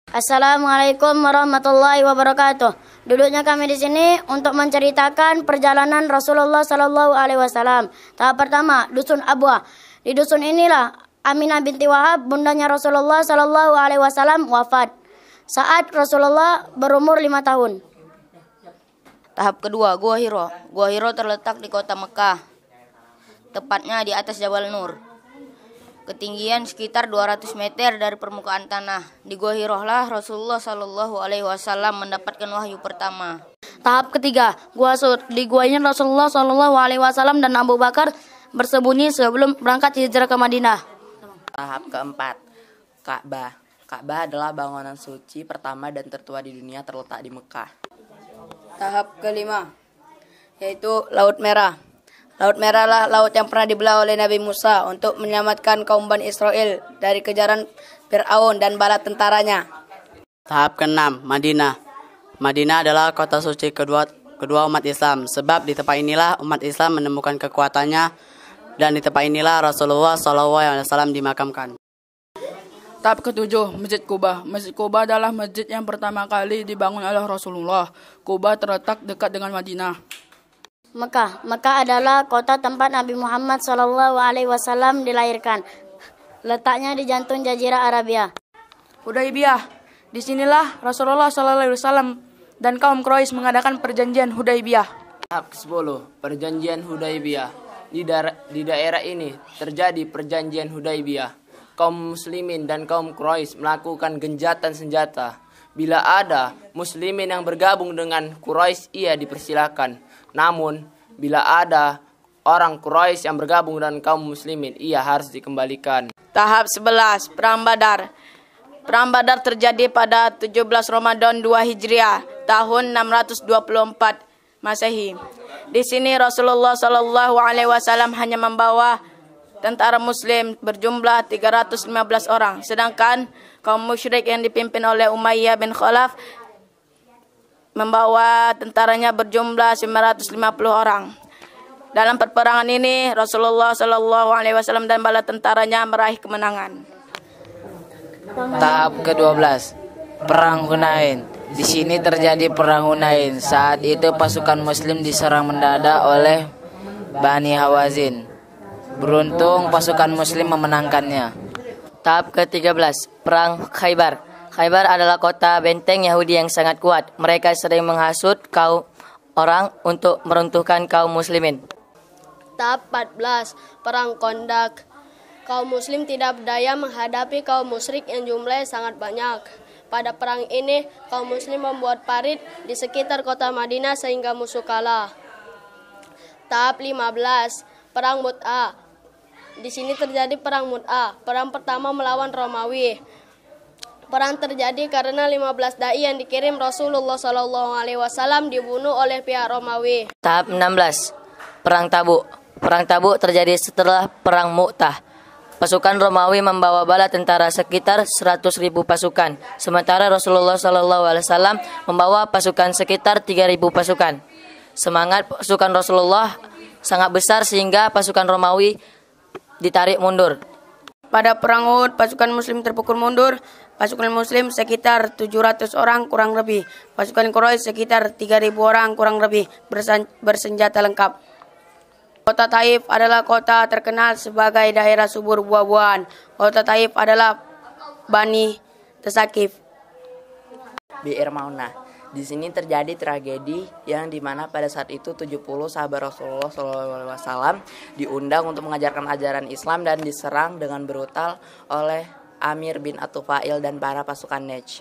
Assalamualaikum warahmatullahi wabarakatuh. Duduknya kami di sini untuk menceritakan perjalanan Rasulullah Sallallahu Alaihi Wasallam. Tahap pertama, dusun Abwa. Di dusun inilah Aminah binti Wahab, bundanya Rasulullah Sallallahu Alaihi Wasallam, wafat saat Rasulullah berumur 5 tahun. Tahap kedua, Gua Hiro. Gua Hiro terletak di kota Mekah, tepatnya di atas Jabal Nur. Ketinggian sekitar 200 meter dari permukaan tanah. Di Gua Hiro lah Rasulullah Shallallahu Alaihi Wasallam mendapatkan wahyu pertama. Tahap ketiga, Gua Sur. Di gua ini Rasulullah Shallallahu Alaihi Wasallam dan Abu Bakar bersembunyi sebelum berangkat hijrah ke Madinah. Tahap keempat, Ka'bah. Ka'bah adalah bangunan suci pertama dan tertua di dunia terletak di Mekah. Tahap kelima, yaitu Laut Merah. Laut Merah lah laut yang pernah dibelah oleh Nabi Musa untuk menyelamatkan kaum Bani Israel dari kejaran Fir'aun dan bala tentaranya. Tahap keenam, Madinah. Madinah adalah kota suci kedua umat Islam, sebab di tempat inilah umat Islam menemukan kekuatannya dan di tempat inilah Rasulullah SAW dimakamkan. Tahap ketujuh, Masjid Quba. Masjid Quba adalah masjid yang pertama kali dibangun oleh Rasulullah. Quba terletak dekat dengan Madinah. Mekah. Mekah adalah kota tempat Nabi Muhammad SAW dilahirkan. Letaknya di jantung Jazirah Arabia. Hudaybiyah. Disinilah Rasulullah SAW dan kaum Quraisy mengadakan perjanjian Hudaybiyah. Tahap ke-10, perjanjian Hudaybiyah. Di daerah ini terjadi perjanjian Hudaybiyah. Kaum muslimin dan kaum Quraisy melakukan genjatan senjata. Bila ada muslimin yang bergabung dengan Quraisy, ia dipersilakan. Namun, bila ada orang Quraisy yang bergabung dengan kaum muslimin, ia harus dikembalikan. Tahap 11, Perang Badar. Perang Badar terjadi pada 17 Ramadan 2 Hijriah, tahun 624 Masehi. Di sini Rasulullah Shallallahu Alaihi Wasallam hanya membawa tentara muslim berjumlah 315 orang, sedangkan kaum musyrik yang dipimpin oleh Umayyah bin Khalaf membawa tentaranya berjumlah 950 orang. Dalam peperangan ini Rasulullah Shallallahu Alaihi Wasallam dan bala tentaranya meraih kemenangan. Tahap ke-12, Perang Hunain. Di sini terjadi Perang Hunain. Saat itu pasukan muslim diserang mendadak oleh Bani Hawazin. Beruntung pasukan muslim memenangkannya. Tahap ke-13, Perang Khaybar. Khaybar adalah kota benteng Yahudi yang sangat kuat. Mereka sering menghasut kaum orang untuk meruntuhkan kaum muslimin. Tahap 14, Perang Kondak. Kaum muslim tidak berdaya menghadapi kaum musyrik yang jumlahnya sangat banyak. Pada perang ini, kaum muslim membuat parit di sekitar kota Madinah sehingga musuh kalah. Tahap 15, Perang Mut'ah. Di sini terjadi Perang Mut'ah. Perang pertama melawan Romawi. Perang terjadi karena 15 dai yang dikirim Rasulullah SAW dibunuh oleh pihak Romawi. Tahap 16, Perang Tabuk. Perang Tabuk terjadi setelah Perang Mu'tah. Pasukan Romawi membawa bala tentara sekitar 100.000 pasukan, sementara Rasulullah SAW membawa pasukan sekitar 3.000 pasukan. Semangat pasukan Rasulullah sangat besar sehingga pasukan Romawi ditarik mundur. Pada Perang Uhud, pasukan muslim terpukul mundur. Pasukan muslim sekitar 700 orang kurang lebih. Pasukan Quraisy sekitar 3.000 orang kurang lebih bersenjata lengkap. Kota Taif adalah kota terkenal sebagai daerah subur buah-buahan. Kota Taif adalah Bani Tasakif. Bi'r Maunah. Di sini terjadi tragedi yang dimana pada saat itu 70 sahabat Rasulullah SAW diundang untuk mengajarkan ajaran Islam dan diserang dengan brutal oleh Amir bin At-Tufail dan para pasukan Najd.